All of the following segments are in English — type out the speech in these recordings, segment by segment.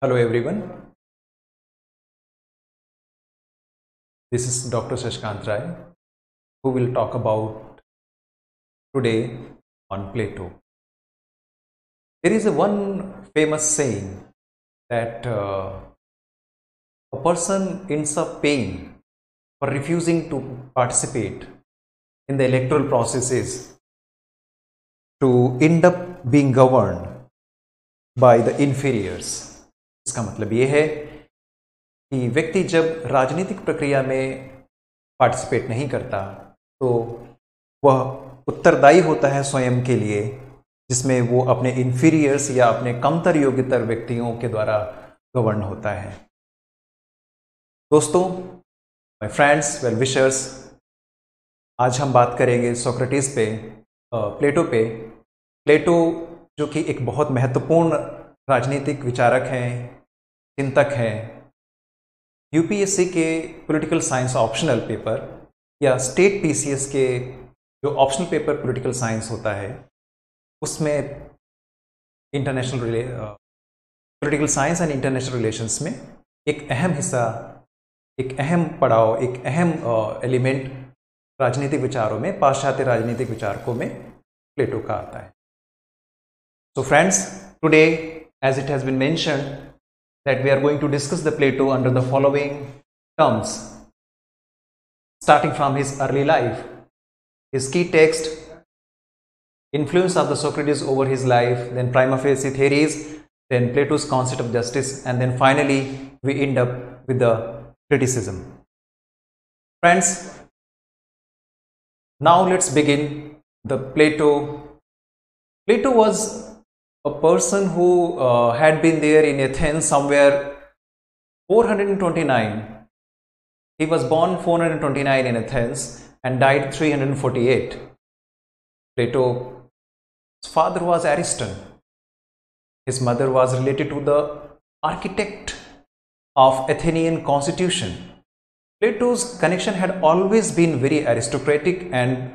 Hello everyone, this is Dr. Shashkant Rai who will talk about today on Plato. There is one famous saying that a person ends up paying for refusing to participate in the electoral processes to end up being governed by the inferiors. इसका मतलब ये है कि व्यक्ति जब राजनीतिक प्रक्रिया में पार्टिसिपेट नहीं करता तो वह उत्तरदायी होता है स्वयं के लिए, जिसमें वो अपने इन्फीरियर्स या अपने कमतर योग्यतर व्यक्तियों के द्वारा गवर्न होता है। दोस्तों, माय फ्रेंड्स, वेल विशर्स, आज हम बात करेंगे सोक्रेटिस पे, प्लेटो पे। प्लेटो जो कि एक बहुत महत्वपूर्ण राजनीतिक विचारक हैं, चिंतक हैं। यूपीएससी के पॉलिटिकल साइंस ऑप्शनल पेपर या स्टेट पीसीएस के जो ऑप्शनल पेपर पॉलिटिकल साइंस होता है उसमें international political science and international relations में एक अहम हिस्सा, एक अहम पड़ाव, एक अहम एलिमेंट राजनीतिक विचारों में, पाश्चात्य राजनीतिक विचारकों में प्लेटो का आता है। So friends, today, as it has been mentioned, that we are going to discuss the Plato under the following terms. Starting from his early life, his key text, influence of the Socrates over his life, then prima facie theories, then Plato's concept of justice, and then finally we end up with the criticism. Friends, now let's begin the Plato. Plato was a person who had been there in Athens somewhere 429. He was born 429 in Athens and died 348. Plato's father was Ariston. His mother was related to the architect of Athenian constitution. Plato's connection had always been very aristocratic and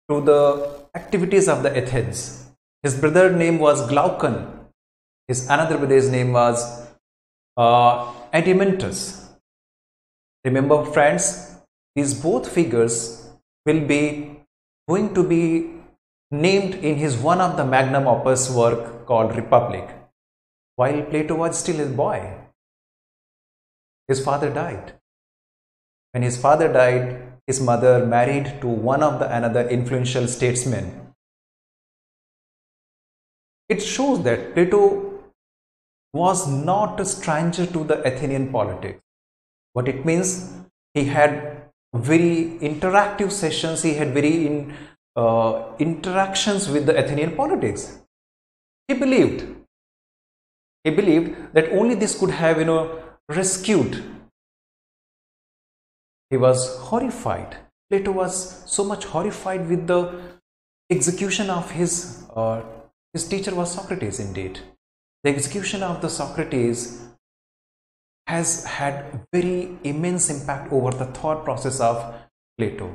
to the activities of the Athens. His brother's name was Glaucon. His another brother's name was Adeimantus. Remember friends, these both figures will be going to be named in his one of the magnum opus work called Republic. While Plato was still a boy, his father died. When his father died, his mother married to one of the another influential statesman. It shows that Plato was not a stranger to the Athenian politics. What it means, he had very interactive sessions, he had very interactions with the Athenian politics. He believed that only this could have, rescued. He was horrified. Plato was so much horrified with the execution of his teacher was Socrates indeed. The execution of the Socrates has had very immense impact over the thought process of Plato.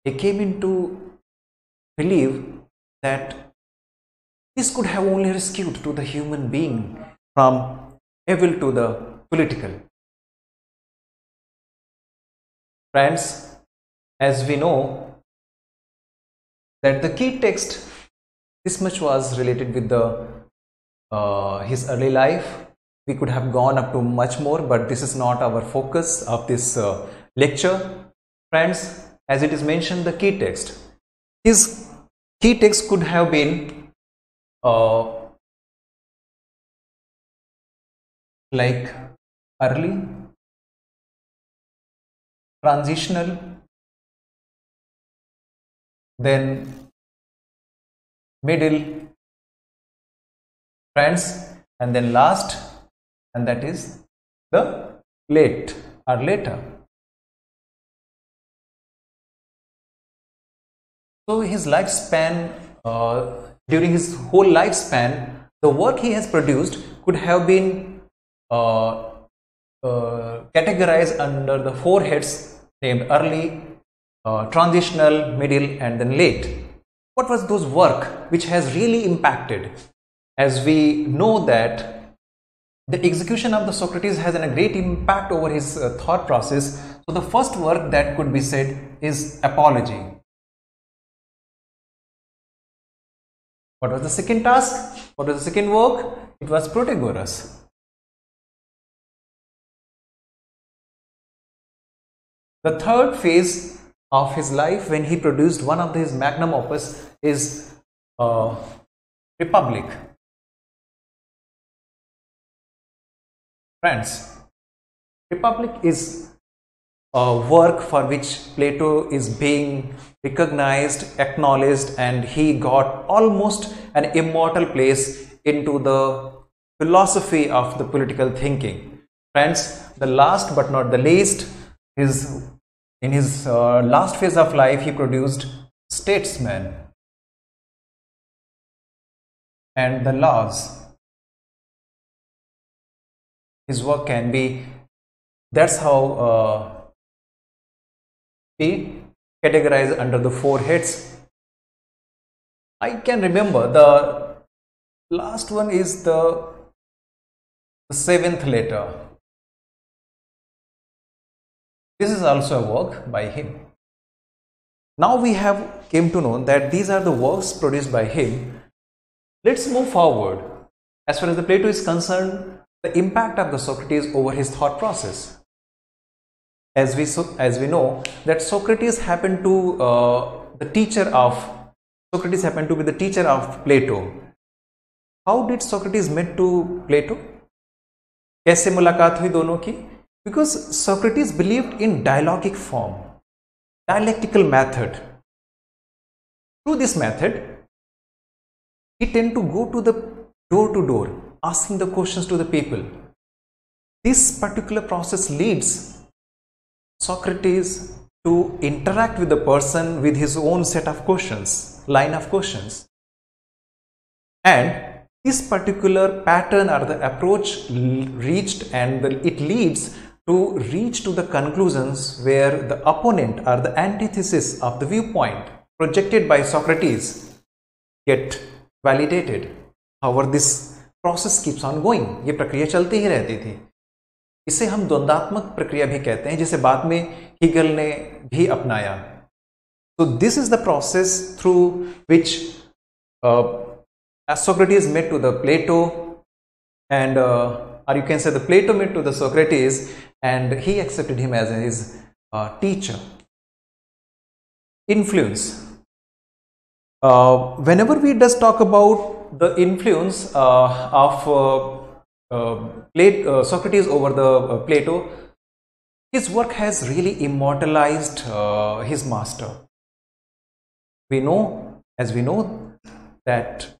He came into believe that this could have only rescued to the human being from evil to the political. Friends, as we know that the key text, this much was related with the his early life. We could have gone up to much more, but this is not our focus of this lecture. Friends, as it is mentioned, the key text. His key text could have been like early, transitional, then middle, friends, and then last, and that is the late or later. So his lifespan, during his whole lifespan, the work he has produced could have been categorized under the four heads named early, transitional, middle, and then late. What was those work which has really impacted? As we know that the execution of the Socrates has a great impact over his thought process. So the first work that could be said is Apology. What was the second task? What was the second work? It was Protagoras. The third phase of his life, when he produced one of his magnum opus, is Republic. Friends, Republic is a work for which Plato is being recognized, acknowledged, and he got almost an immortal place into the philosophy of the political thinking. Friends, the last but not the least is in his last phase of life, he produced Statesman and the Laws. His work can be, that's how he categorized under the four heads. I can remember the last one is the seventh letter. This is also a work by him. Now we have came to know that these are the works produced by him. Let's move forward. As far as the Plato is concerned, the impact of the Socrates over his thought process. As we know that Socrates happened to be the teacher of Plato. How did Socrates met to Plato? कैसे मुलाकात हुई दोनों की? Because Socrates believed in dialogic form, dialectical method. Through this method, he tended to go to the door to door, asking the questions to the people. This particular process leads Socrates to interact with the person with his own set of questions, line of questions. And this particular pattern or the approach reached, and it leads to reach to the conclusions where the opponent or the antithesis of the viewpoint projected by Socrates get validated. However, this process keeps on going. ये प्रक्रिया चलती ही रहती थी. इसे हम द्वंद्वात्मक प्रक्रिया भी कहते हैं, जिसे बाद में हीगल ने भी अपनाया. So this is the process through which as Socrates met to the Plato, and or you can say the Plato met to the Socrates, and he accepted him as his teacher. Influence. Whenever we just talk about the influence of Socrates over the Plato, his work has really immortalized his master. As we know that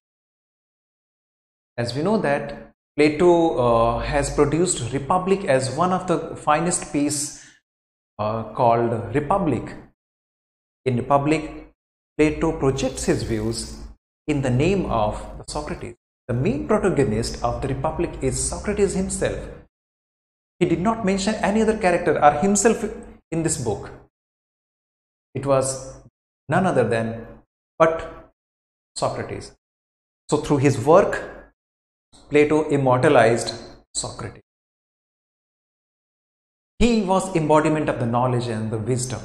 Plato has produced Republic as one of the finest piece called Republic. In Republic, Plato projects his views in the name of Socrates. The main protagonist of the Republic is Socrates himself. He did not mention any other character or himself in this book. It was none other than but Socrates. So through his work, Plato immortalized Socrates. He was embodiment of the knowledge and the wisdom.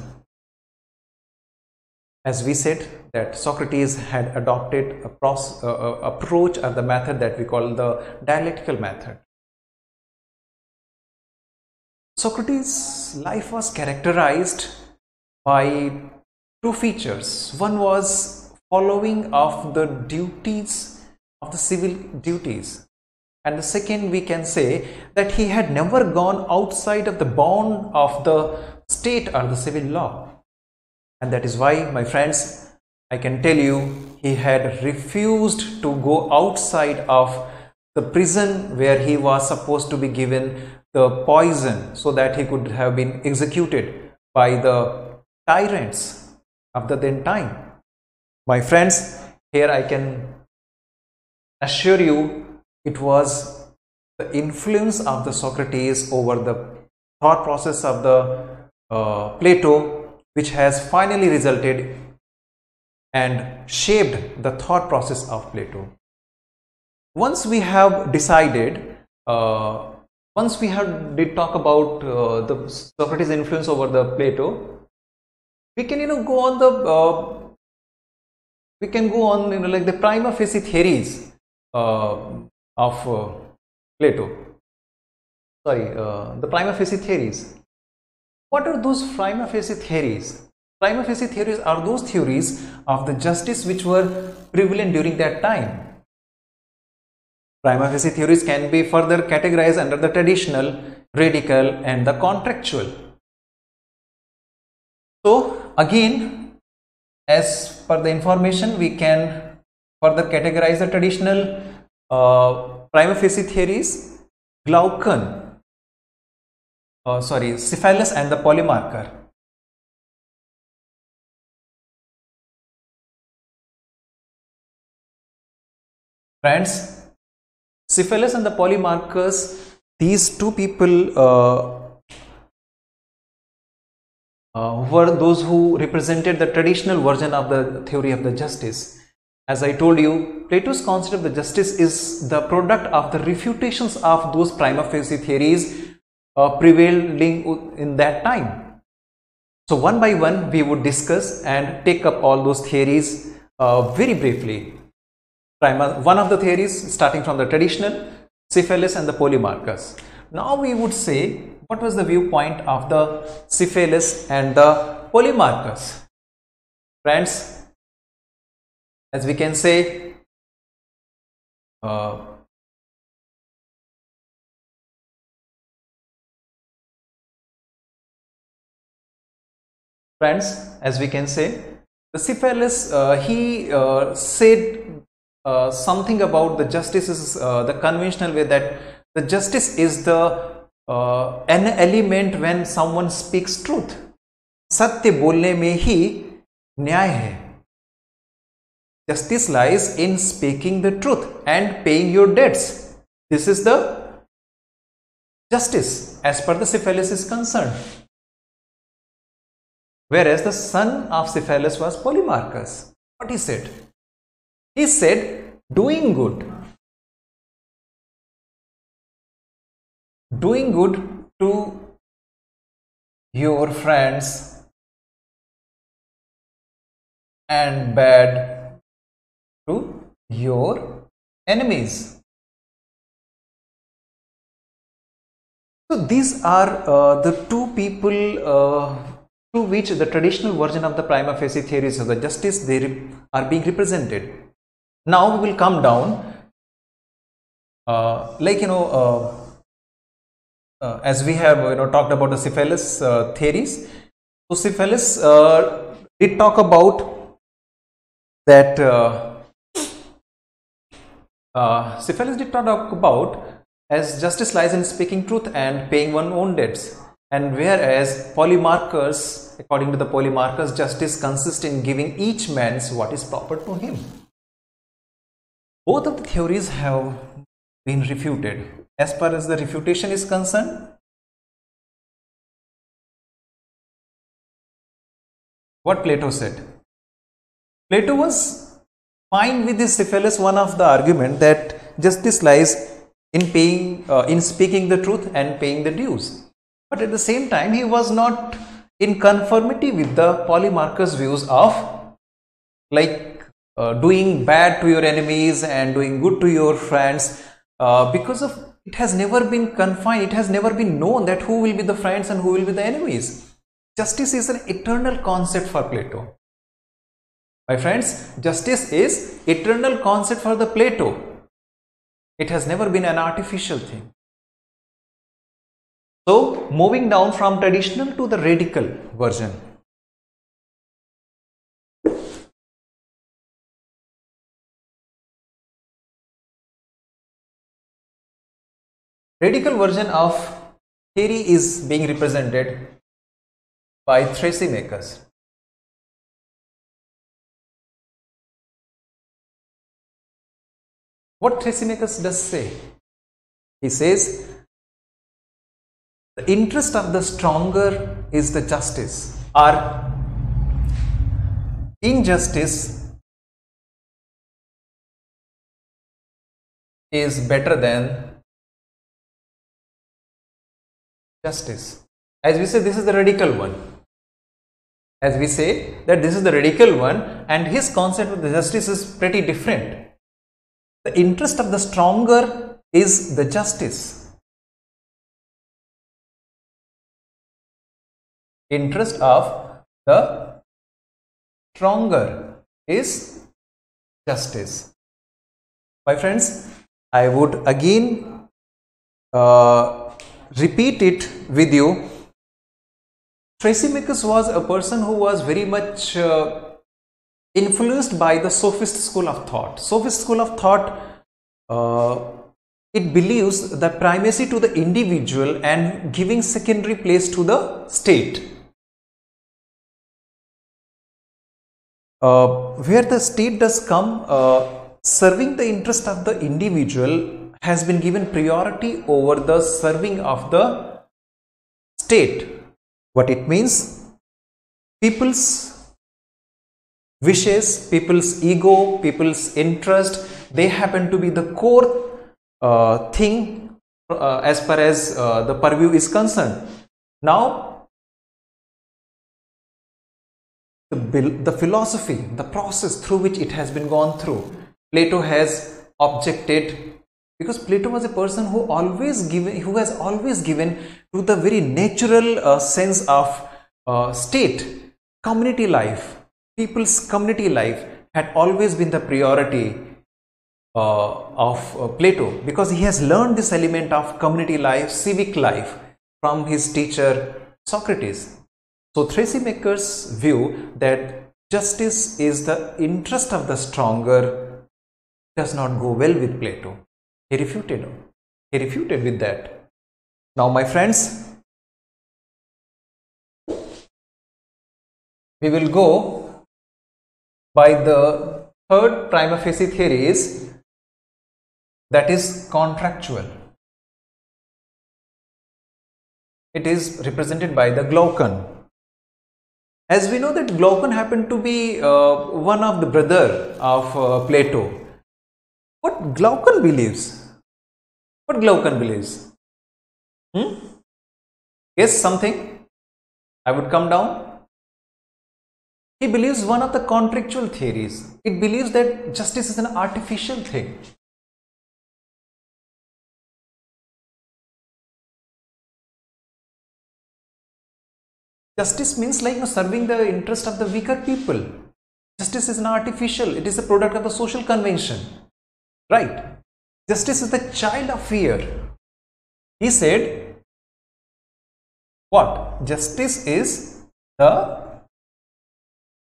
As we said that Socrates had adopted a approach or the method that we call the dialectical method. Socrates' life was characterized by two features. One was following of the duties of the civil duties. And the second, we can say that he had never gone outside of the bound of the state or the civil law. And that is why, my friends, I can tell you, he had refused to go outside of the prison where he was supposed to be given the poison so that he could have been executed by the tyrants of the then time. My friends, here I can assure you, it was the influence of the Socrates over the thought process of the Plato which has finally resulted and shaped the thought process of Plato. Once we have decided uh, once we did talk about the Socrates' influence over the Plato, we can go on the like the prima facie theories of Plato. Sorry, the prima facie theories. What are those prima facie theories? Prima facie theories are those theories of the justice which were prevalent during that time. Prima facie theories can be further categorized under the traditional, radical, and the contractual. So again, as per the information, we can further categorize the traditional prima facie theories, Glaucon, Cephalus and the Polemarchus. Friends, Cephalus and the Polemarchus, these two people were those who represented the traditional version of the theory of the justice. As I told you, Plato's concept of the justice is the product of the refutations of those prima facie theories prevailing in that time. So one by one we would discuss and take up all those theories very briefly. One of the theories starting from the traditional, Cephalus and the Polemarchus. Now we would say, what was the viewpoint of the Cephalus and the Polemarchus? Friends, as we can say, the Cephalus, he said something about the justice is the conventional way that the justice is the an element when someone speaks truth. सत्य बोलने में ही न्याय है. Justice lies in speaking the truth and paying your debts. This is the justice as per the Cephalus is concerned. Whereas the son of Cephalus was Polemarchus. What he said? He said, doing good to your friends and bad to your enemies. So these are the two people through which the traditional version of the prima facie theories of the justice they are being represented. Now we will come down as we have talked about the Cephalus theories. So Cephalus did talk about that Cephalus did talk about as justice lies in speaking truth and paying one's own debts, and whereas Polemarchus, according to the Polemarchus, justice consists in giving each man what is proper to him. Both of the theories have been refuted. As far as the refutation is concerned, what Plato said. Plato was fine with this Cephalus one of the argument that justice lies in speaking the truth and paying the dues. But at the same time, he was not in conformity with the Polemarchus views of doing bad to your enemies and doing good to your friends, because of it has never been confined, it has never been known that who will be the friends and who will be the enemies. Justice is an eternal concept for Plato. My friends, justice is eternal concept for the Plato. It has never been an artificial thing. So moving down from traditional to the radical version. Radical version of theory is being represented by Thrasymachus. What Thrasymachus does say? He says, the interest of the stronger is the justice, or injustice is better than justice. As we say, this is the radical one. As we say that this is the radical one, and his concept of the justice is pretty different. The interest of the stronger is the justice. Interest of the stronger is justice. My friends, I would again repeat it with you. Thrasymachus was a person who was very much influenced by the sophist school of thought. Sophist school of thought, it believes the primacy to the individual and giving secondary place to the state. Where the state does come, serving the interest of the individual has been given priority over the serving of the state. What it means? People's wishes, people's ego, people's interest, they happen to be the core thing as far as the purview is concerned. Now, the philosophy, the process through which it has been gone through, Plato has objected, because Plato was a person who has always given to the very natural sense of state, community life, people's community life had always been the priority of Plato, because he has learned this element of community life, civic life from his teacher Socrates. So Thrasymachus' view that justice is the interest of the stronger does not go well with Plato. He refuted with that. Now, my friends, we will go by the third prima facie theory, that is contractual. It is represented by the Glaucon. As we know that Glaucon happened to be one of the brother of Plato. What Glaucon believes? What Glaucon believes? Guess something? I would come down. He believes one of the contractual theories. It believes that justice is an artificial thing. Justice means like serving the interest of the weaker people. Justice is an artificial. It is a product of the social convention. Right? Justice is the child of fear. He said, what? Justice is the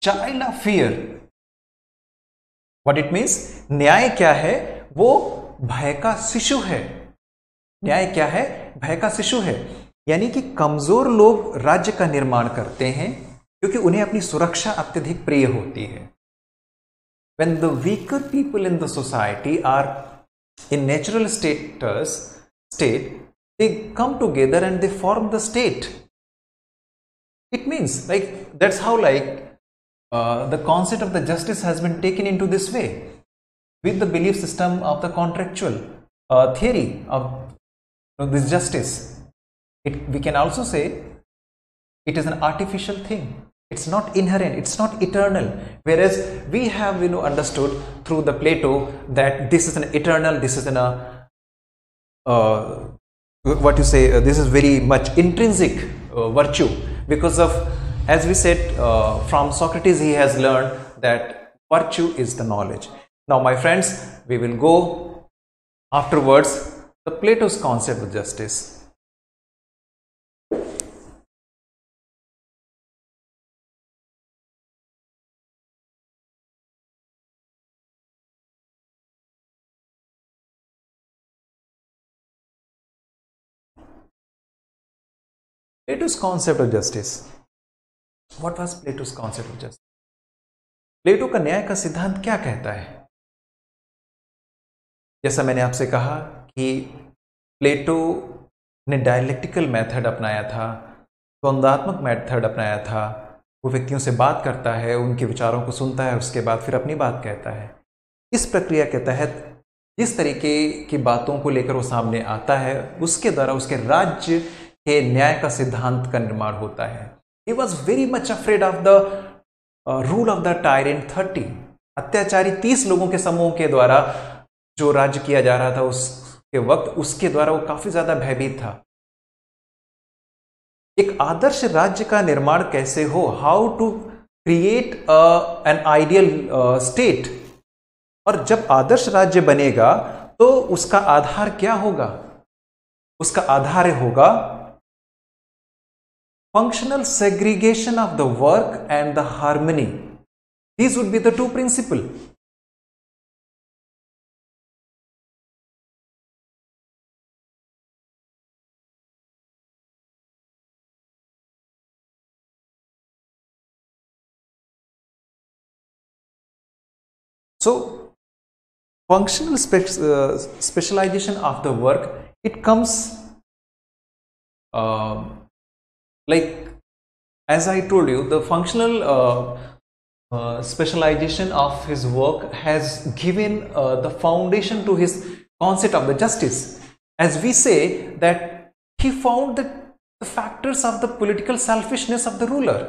child of fear. What it means? न्याय क्या है? वो भय का शिशु है. न्याय क्या है? भय का शिशु है. यानी कि कमजोर लोग राज्य का निर्माण करते हैं क्योंकि उन्हें अपनी सुरक्षा अत्यधिक प्रिय होती है. When the weaker people in the society are in natural state, they come together and they form the state. It means like that's how the concept of the justice has been taken into this way with the belief system of the contractual theory of this justice. We can also say it is an artificial thing. It's not inherent, it's not eternal. Whereas we have understood through the Plato that this is an eternal, this is an this is very much intrinsic virtue, because of, as we said, from Socrates he has learned that virtue is the knowledge. Now my friends, we will go afterwards the Plato's concept of justice. Plato's concept of justice. What was Plato's concept of justice? प्लेटो का न्याय का सिद्धांत क्या कहता है? जैसा मैंने आपसे कहा कि प्लेटो ने डायलेक्टिकल मेथड अपनाया था, द्वंद्वात्मक मेथड अपनाया था. वो व्यक्तियों से बात करता है, उनके विचारों को सुनता है, उसके बाद फिर अपनी बात कहता है. इस प्रक्रिया के तहत जिस तरीके की बातों को लेकर वो सामने आता है, उसके द्वारा उसके राज्य के न्याय का सिद्धांत का निर्माण होता है। He was very much afraid of the rule of the tyrant 30, अत्याचारी 30 लोगों के समूह के द्वारा जो राज्य किया जा रहा था उसके वक्त, उसके द्वारा वो काफी ज्यादा भयभीत था। एक आदर्श राज्य का निर्माण कैसे हो, how to create an ideal state, और जब आदर्श राज्य बनेगा तो उसका आधार क्या होगा? उसका आधार होगा functional segregation of the work and the harmony. These would be the two principles. So, functional specialization of the work, it comes like, as I told you, the functional specialization of his work has given the foundation to his concept of the justice. As we say that he found that the factors of the political selfishness of the ruler.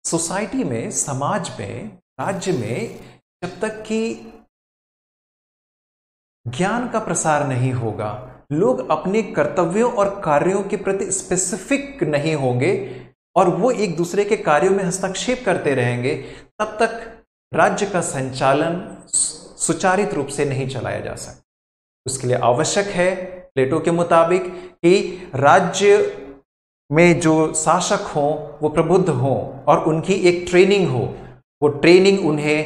Society में, समाज में, राज्य में जब तक कि ज्ञान का प्रसार नहीं होगा, लोग अपने कर्तव्यों और कार्यों के प्रति स्पेसिफिक नहीं होंगे और वो एक दूसरे के कार्यों में हस्तक्षेप करते रहेंगे, तब तक राज्य का संचालन सुचारित रूप से नहीं चलाया जा सकता। उसके लिए आवश्यक है प्लेटो के मुताबिक कि राज्य में जो शासक हों वो प्रबुद्ध हों और उनकी एक ट्रेनिंग हो, वो ट्रेनिंग उन्हें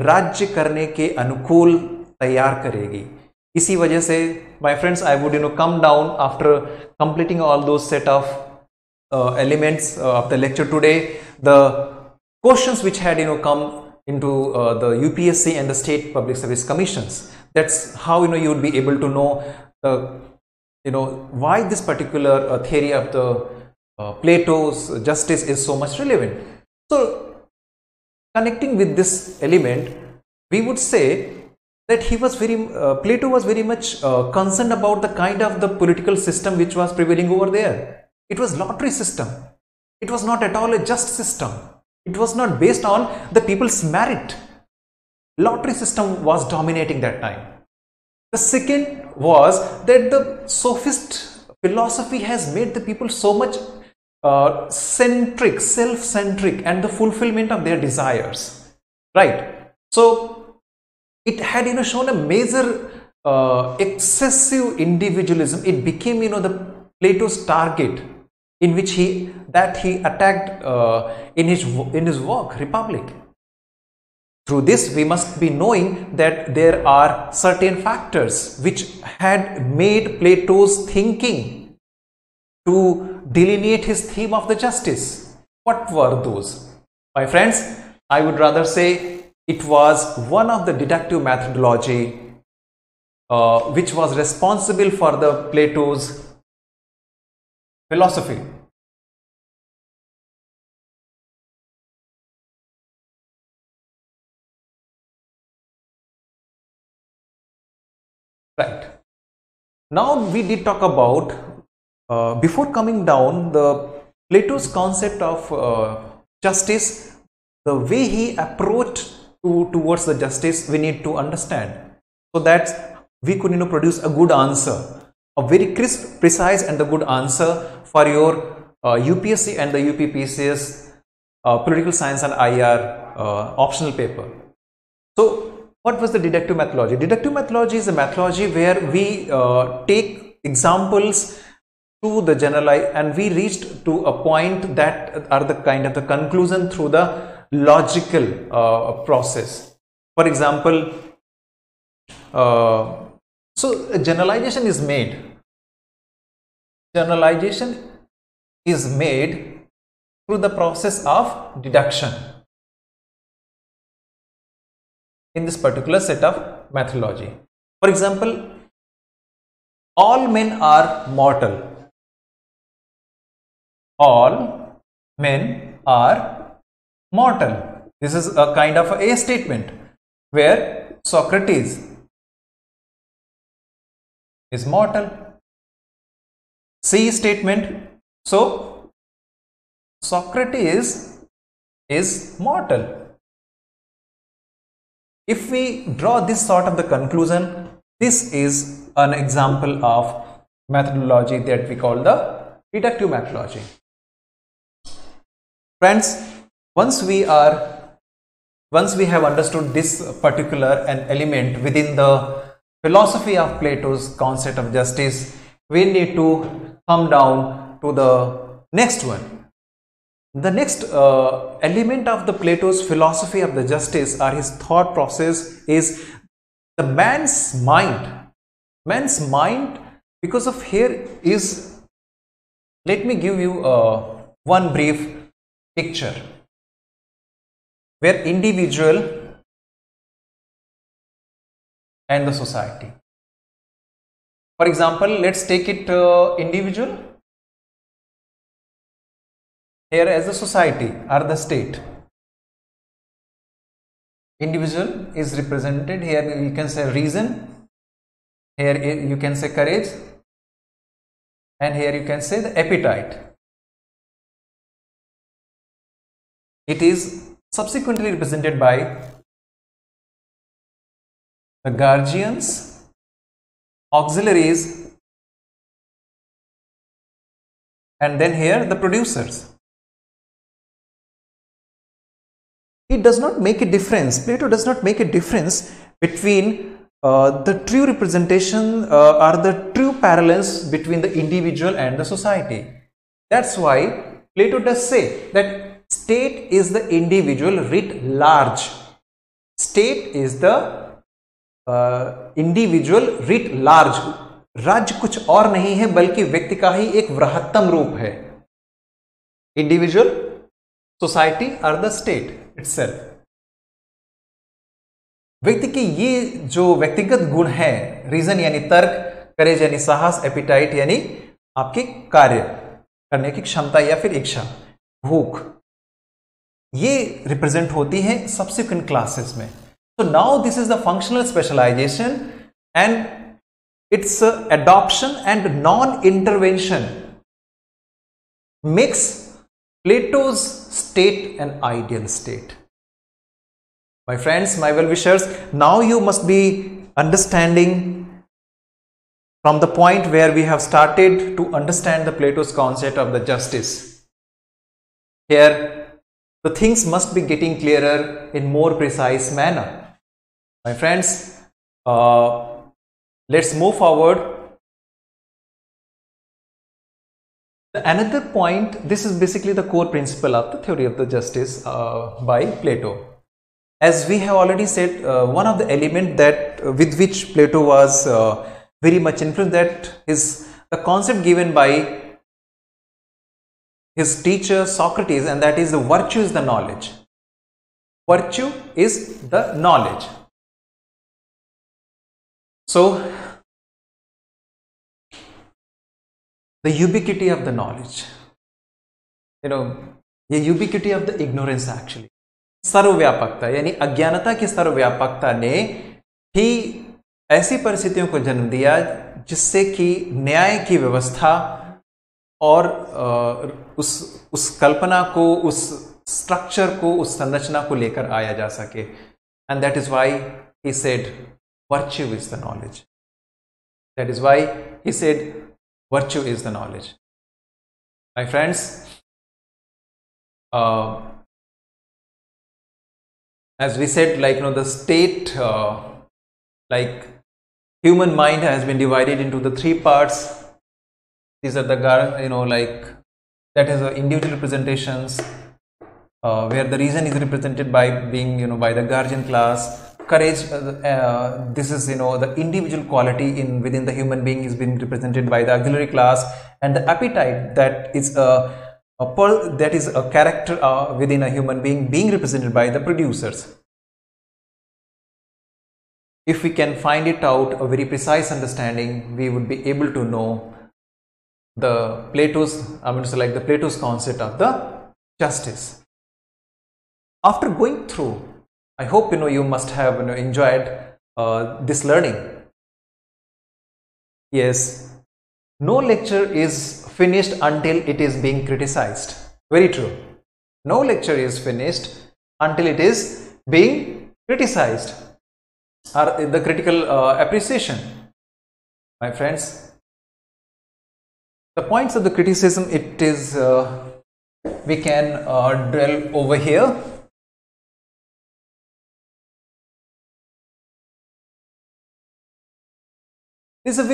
राज्य करने के अनुकूल तैयार करेगी। इसी वजह से my friends, I would come down after completing all those set of elements of the lecture today, the questions which had come into the UPSC and the state public service commissions. That's how you would be able to know why this particular theory of the Plato's justice is so much relevant. So connecting with this element, we would say that he was Plato was very much concerned about the kind of the political system which was prevailing over there. It was lottery system. It was not at all a just system. It was not based on the people's merit. Lottery system was dominating that time. The second was that the sophist philosophy has made the people so much centric, self-centric, and the fulfillment of their desires. Right? So it had shown a major excessive individualism. It became the Plato's target, in which he attacked in his work Republic. Through this, we must be knowing that there are certain factors which had made Plato's thinking to delineate his theme of the justice. What were those? My friends, I would rather say it was one of the deductive methodology which was responsible for the Plato's philosophy. Right. Now we did talk about, before coming down, the Plato's concept of justice, the way he approached towards the justice, we need to understand, so that we could produce a good answer, a very crisp, precise and the good answer for your UPSC and the UPPCS political science and IR optional paper. So what was the deductive methodology? Deductive methodology is a methodology where we take examples to the generalize, and we reached to a point that are the kind of the conclusion through the logical process. For example, so a generalization is made. Generalization is made through the process of deduction in this particular set of methodology. For example, all men are mortal. All men are mortal. This is a kind of a statement where Socrates is mortal. C statement. So Socrates is mortal. If we draw this sort of the conclusion, this is an example of methodology that we call the deductive methodology. Friends, once we have understood this particular an element within the philosophy of Plato's concept of justice, we need to come down to the next one. The next element of the Plato's philosophy of the justice or his thought process is the man's mind. Man's mind, because of here is, let me give you one brief picture where individual and the society. For example, let's take it individual here as a society or the state. Individual is represented here, you can say reason, here you can say courage, and here you can say the appetite. It is subsequently represented by the guardians, auxiliaries, and then here the producers. It does not make a difference. Plato does not make a difference between the true representation or the true parallels between the individual and the society. That's why Plato does say that state is the individual writ large. State is the individual writ large. राज्य कुछ और नहीं है बल्कि व्यक्ति का ही एक वृहत्तम रूप है. इंडिविजुअल, सोसाइटी और द स्टेट इटसेल्फ. व्यक्ति की ये जो व्यक्तिगत गुण है, रीजन यानी तर्क, करेज यानी साहस, एपिटाइट यानी आपकी कार्य करने की क्षमता या फिर इच्छा, भूख, ये रिप्रेजेंट होती है सब्सिक्वेंट क्लासेस में. So now this is the functional specialization and its adoption and non-intervention makes Plato's state an ideal state. My friends, my well-wishers, now you must be understanding from the point where we have started to understand the Plato's concept of the justice. Here the things must be getting clearer in more precise manner. My friends, let's move forward. Another point, this is basically the core principle of the theory of the justice by Plato. As we have already said, one of the elements that with which Plato was very much influenced, that is the concept given by his teacher Socrates, and that is the virtue is the knowledge. Virtue is the knowledge. So the ubiquity of the knowledge, the ubiquity of the ignorance actually, सर्वव्यापकता यानी अज्ञानता की सर्वव्यापकता ने ही ऐसी परिस्थितियों को जन्म दिया जिससे कि न्याय की व्यवस्था और उस कल्पना को, उस स्ट्रक्चर को, उस संरचना को लेकर आया जा सके. And that is why he said virtue is the knowledge. That is why he said virtue is the knowledge. My friends, as we said, the state, like human mind has been divided into the three parts. These are the that is the individual representations, where the reason is represented by being by the guardian class. Courage, this is the individual quality within the human being is being represented by the auxiliary class, and the appetite, that is a character within a human being represented by the producers. If we can find it out, a very precise understanding, we would be able to know the Plato's concept of the justice. After going through, I hope you must have enjoyed this learning. Yes. no lecture is finished until it is being criticized. Very true. No lecture is finished until it is being criticized, or the critical appreciation. My friends, the points of the criticism, it is we can dwell over here. This is a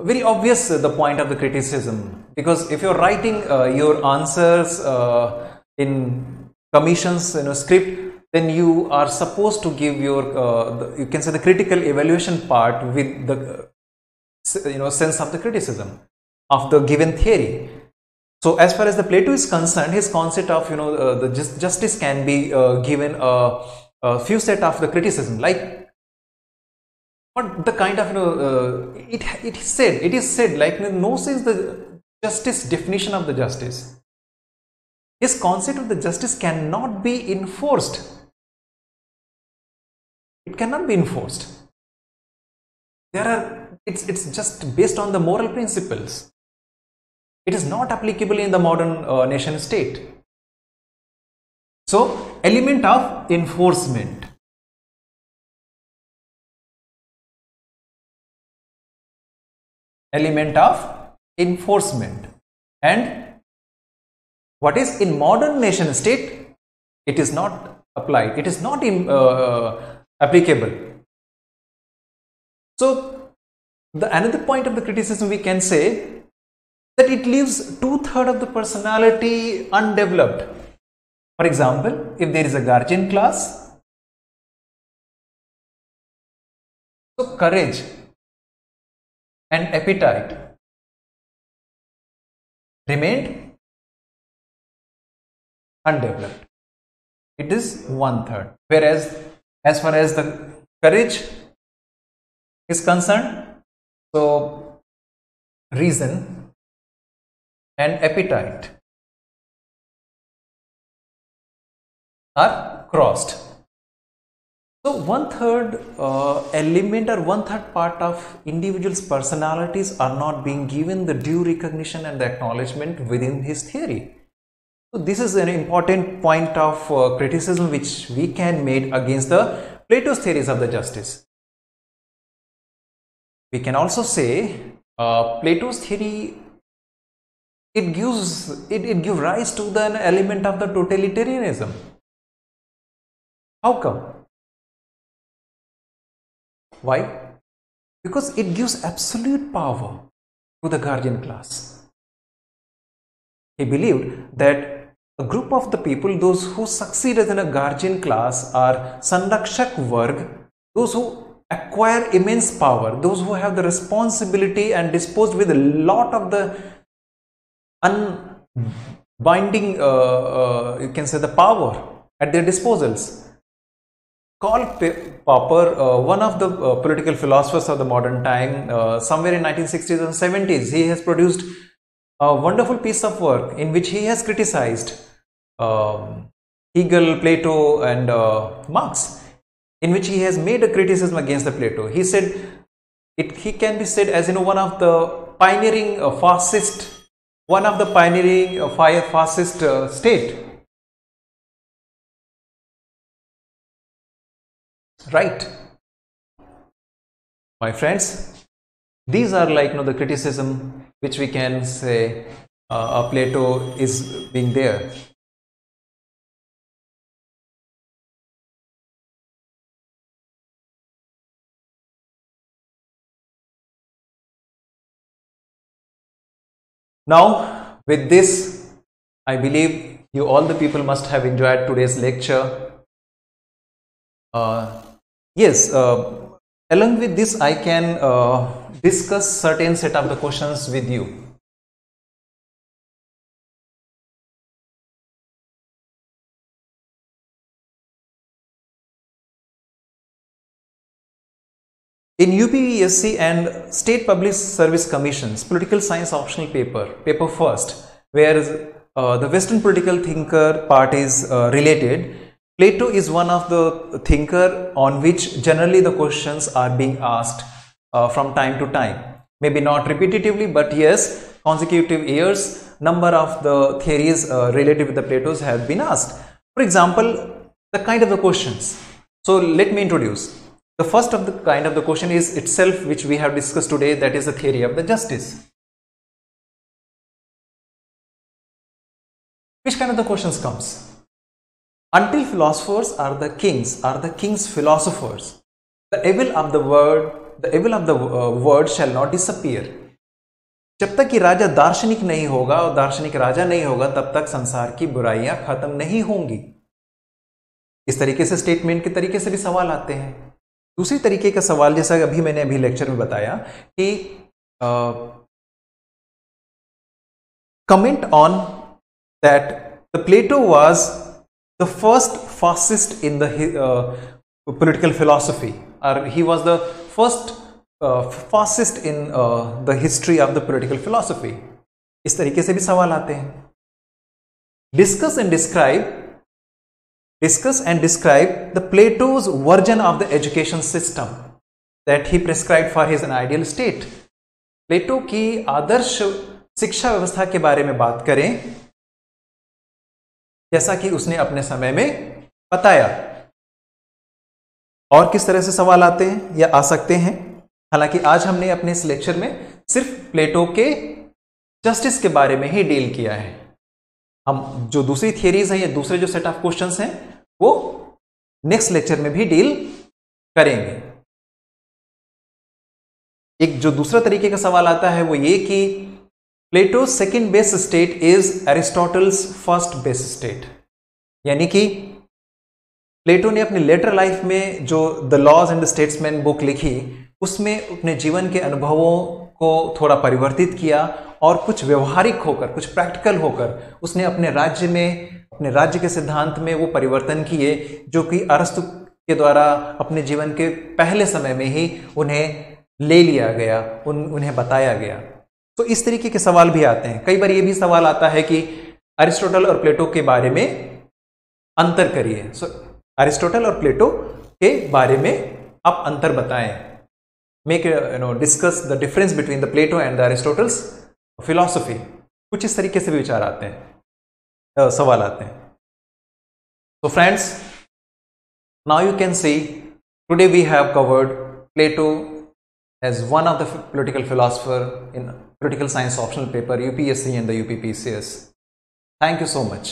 very obvious the point of the criticism, because if you're writing your answers in commissions, script, then you are supposed to give your you can say the critical evaluation part with the sense of the criticism of the given theory. So as far as the Plato is concerned, his concept of the justice can be given a few set of the criticism, like what the kind of it is said like no says the justice definition of the justice. His concept of the justice cannot be enforced. It cannot be enforced. It's just based on the moral principles. It is not applicable in the modern nation state. So, element of enforcement. Element of enforcement. And what is in modern nation state, it is not applied. It is not applicable. So, another point of the criticism we can say that it leaves 2/3 of the personality undeveloped. For example, if there is a guardian class, so courage and appetite remained undeveloped. It is 1/3. Whereas as far as the courage is concerned, so reason and appetite are crossed. So 1/3 element or 1/3 part of individual's personalities are not being given the due recognition and the acknowledgement within his theory. So this is an important point of criticism which we can make against the Plato's theories of the justice. We can also say Plato's theory, it gives rise to the element of the totalitarianism. How come? Why? Because it gives absolute power to the guardian class. He believed that a group of the people, those who succeed as in a guardian class, are Sanrakshak Varg, those who acquire immense power, those who have the responsibility and disposed with a lot of the unbinding, you can say the power at their disposals. Karl Popper, one of the political philosophers of the modern time, somewhere in 1960s and 70s, he has produced a wonderful piece of work in which he has criticized Hegel, Plato and Marx, in which he has made a criticism against the Plato. He said he can be said as one of the pioneering fascist state. Right, my friends, these are like the criticism which we can say Plato is being there. Now with this, I believe you all the people must have enjoyed today's lecture. Yes, along with this I can discuss certain set of the questions with you. In UPSC and State Public Service Commission's Political Science optional paper first, where the Western political thinker part is related, Plato is one of the thinker on which generally the questions are being asked from time to time. maybe not repetitively, but yes, consecutive years, number of the theories related with the Plato's have been asked. For example, the kind of the questions. So let me introduce. The first of the kind of the question is itself, which we have discussed today, that is the theory of the justice. Which kind of the questions comes? Until philosophers are the king's philosophers, the evil of the world shall not disappear. जब तक कि राजा दार्शनिक नहीं होगा और दार्शनिक राजा नहीं होगा, तब तक संसार की बुराइयां खत्म नहीं होंगी. इस तरीके से स्टेटमेंट के तरीके से भी सवाल आते हैं. दूसरी तरीके का सवाल, जैसा मैंने अभी लेक्चर में बताया कि comment on that the Plato was the first fascist in the political philosophy, or he was the first fascist in the history of the political philosophy. इस तरीके से भी सवाल आते हैं. Discuss and describe the Plato's version of the education system that he prescribed for his ideal state. प्लेटो की आदर्श शिक्षा व्यवस्था के बारे में बात करें, जैसा कि उसने अपने समय में बताया. और किस तरह से सवाल आते हैं या आ सकते हैं? हालांकि आज हमने अपने इस लेक्चर में सिर्फ प्लेटो के जस्टिस के बारे में ही डील किया है. हम जो दूसरी थियरीज हैं या दूसरे जो सेट ऑफ क्वेश्चंस हैं वो नेक्स्ट लेक्चर में भी डील करेंगे. एक जो दूसरा तरीके का सवाल आता है वो ये कि Plato second best state is Aristotle's first best state. यानी कि प्लेटो ने अपने लेटर लाइफ में जो the laws and the statesman book लिखी, उसमें अपने जीवन के अनुभवों को थोड़ा परिवर्तित किया और कुछ व्यवहारिक होकर, कुछ प्रैक्टिकल होकर उसने अपने राज्य के सिद्धांत में वो परिवर्तन किए जो कि अरस्तु के द्वारा अपने जीवन के पहले समय में ही उन्हें ले लिया गया, उन्हें बताया गया. तो इस तरीके के सवाल भी आते हैं. कई बार ये भी सवाल आता है कि अरिस्टोटल और प्लेटो के बारे में अंतर करिए. अरिस्टोटल और प्लेटो के बारे में आप अंतर बताएं. Make discuss the difference between the Plato and the Aristotle's philosophy. कुछ इस तरीके से भी विचार आते हैं, सवाल आते हैं. So friends, now you can see today we have covered Plato as one of the political philosopher in political science optional paper UPSC and the UPPCS. Thank you so much.